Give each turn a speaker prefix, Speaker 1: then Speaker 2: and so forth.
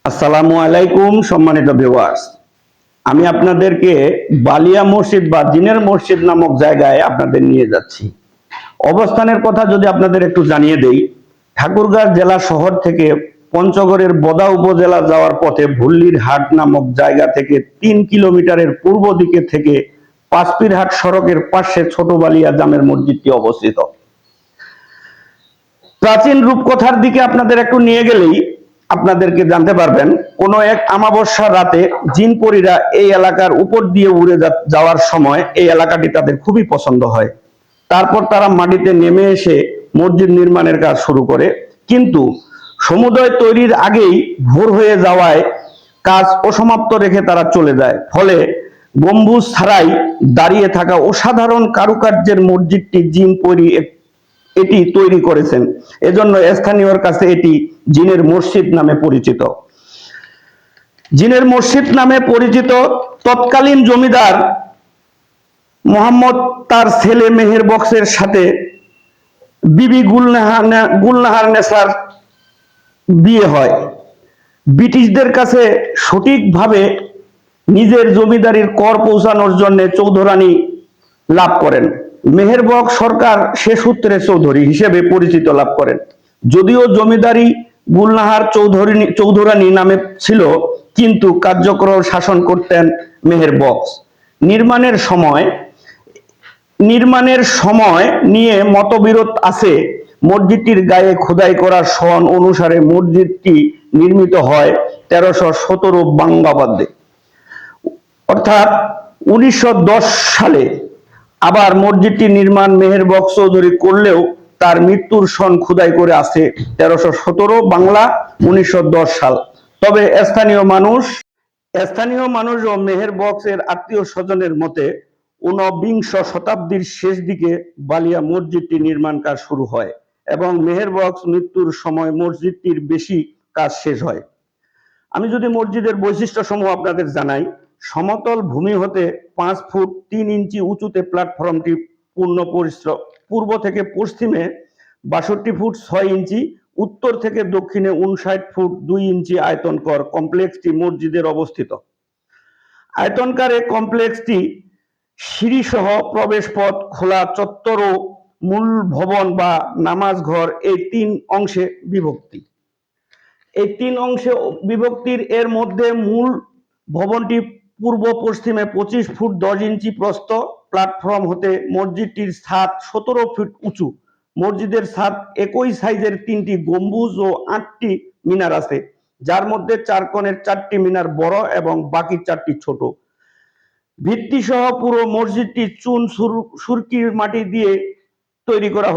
Speaker 1: আসসালামু আলাইকুম সম্মানিত ভিউয়ার্স। আমি আপনাদেরকে বালিয়া মসজিদ বা জিনের মসজিদ নামক জায়গায় আপনাদের নিয়ে যাচ্ছি। অবস্থানের কথা যদি আপনাদের একটু জানিয়ে দেই, ঠাকুরগাঁও জেলা শহর থেকে পঞ্চগড়ের বদা উপজেলা যাওয়ার পথে ভুল্লির হাট নামক জায়গা থেকে ৩ কিলোমিটারের পূর্ব দিকে থেকে পাঁচপিরহাট সড়কের পাশে ছোট বালিয়া জামের মসজিদটি অবস্থিত। প্রাচীন রূপকথার দিকে আপনাদের একটু নিয়ে গেলেই আপনাদেরকে জানতে পারবেন, কোন এক আমাবস্যার রাতে জিনপরীরা এই এলাকার উপর দিয়ে উড়ে যাওয়ার সময় এই এলাকাটি তাদের খুবই পছন্দ হয়। তারপর তারা মাটিতে নেমে এসে মসজিদ নির্মাণের কাজ শুরু করে, কিন্তু সমুদয় তৈরির আগেই ভোর হয়ে যাওয়ায় কাজ অসমাপ্ত রেখে তারা চলে যায়। ফলে গম্বুজ ছাড়াই দাঁড়িয়ে থাকা অসাধারণ কারুকার্যের মসজিদটি জিনপরী এটি তৈরি করেছেন। এজন্য স্থানীয়র কাছে এটি জিনের মসজিদ নামে পরিচিত। জিনের মসজিদ নামে পরিচিত তৎকালীন জমিদার মোহাম্মদ তার ছেলে মেহের বক্সের সাথে বিবি গুলনাহার নেসার বিয়ে হয়। ব্রিটিশদের কাছে সঠিকভাবে নিজের জমিদারির কর পৌঁছানোর জন্য চৌধুরানী লাভ করেন। মেহেরবক সরকার সে সূত্রে চৌধুরী হিসেবে পরিচিত লাভ করেন। যদিও জমিদারি গুলনাহার চৌধুরানী নামে ছিল, কিন্তু কার্যকর শাসন করতেন মেহেরবক্স। নির্মাণের সময় নিয়ে মতবিরোধ আছে। মসজিদটির গায়ে খোদাই করা সন অনুসারে মসজিদটি নির্মিত হয় 1317 বঙ্গাব্দে, অর্থাৎ 1910 সালে। আবার মসজিদটি নির্মাণ মেহেরবক্স চৌধুরী করলেও তার মৃত্যুর সন খোদাই করে আছে 1317 বাংলা 1910 সাল। তবে স্থানীয় মানুষ ও মেহেরবক্সের আত্মীয় স্বজনের মতে 19বিংশ শতাব্দীর শেষ দিকে বালিয়া মসজিদটি নির্মাণ কাজ শুরু হয় এবং মেহেরবক্স মৃত্যুর সময় মসজিদটির বেশি কাজ শেষ হয়। আমি যদি মসজিদের বৈশিষ্ট্য সমূহ আপনাদের জানাই, সমতল ভূমি হতে 5 ফুট 3 ইঞ্চি উঁচুতে প্ল্যাটফর্মটি পূর্ব থেকে পশ্চিমে 62 ফুট 6 ইঞ্চি, উত্তর থেকে দক্ষিণে 59 ফুট 2 ইঞ্চি আয়তনকর কমপ্লেক্সটি মসজিদের অবস্থিত। আয়তনকারে কমপ্লেক্সটি সিঁড়িসহ প্রবেশপথ, খোলা চত্বর ও মূল ভবন বা নামাজ ঘর এই 3 অংশে বিভক্তি। এই 3 অংশে বিভক্তির এর মধ্যে মূল ভবনটি পূর্ব পশ্চিমে 25 ফুট 10 ইঞ্চি প্রস্থ। প্ল্যাটফর্ম হতে মসজিদটির ছাদ 17 ফুট উঁচু। মসজিদের ছাদ একই সাইজের 3টি গম্বুজ ও 8টি মিনার আছে, যার মধ্যে 4 কোণের 4টি মিনার বড় এবং বাকি 4টি ছোট। ভিত্তি সহ পুরো মসজিদটি চুন সুরকির মাটি দিয়ে তৈরি করা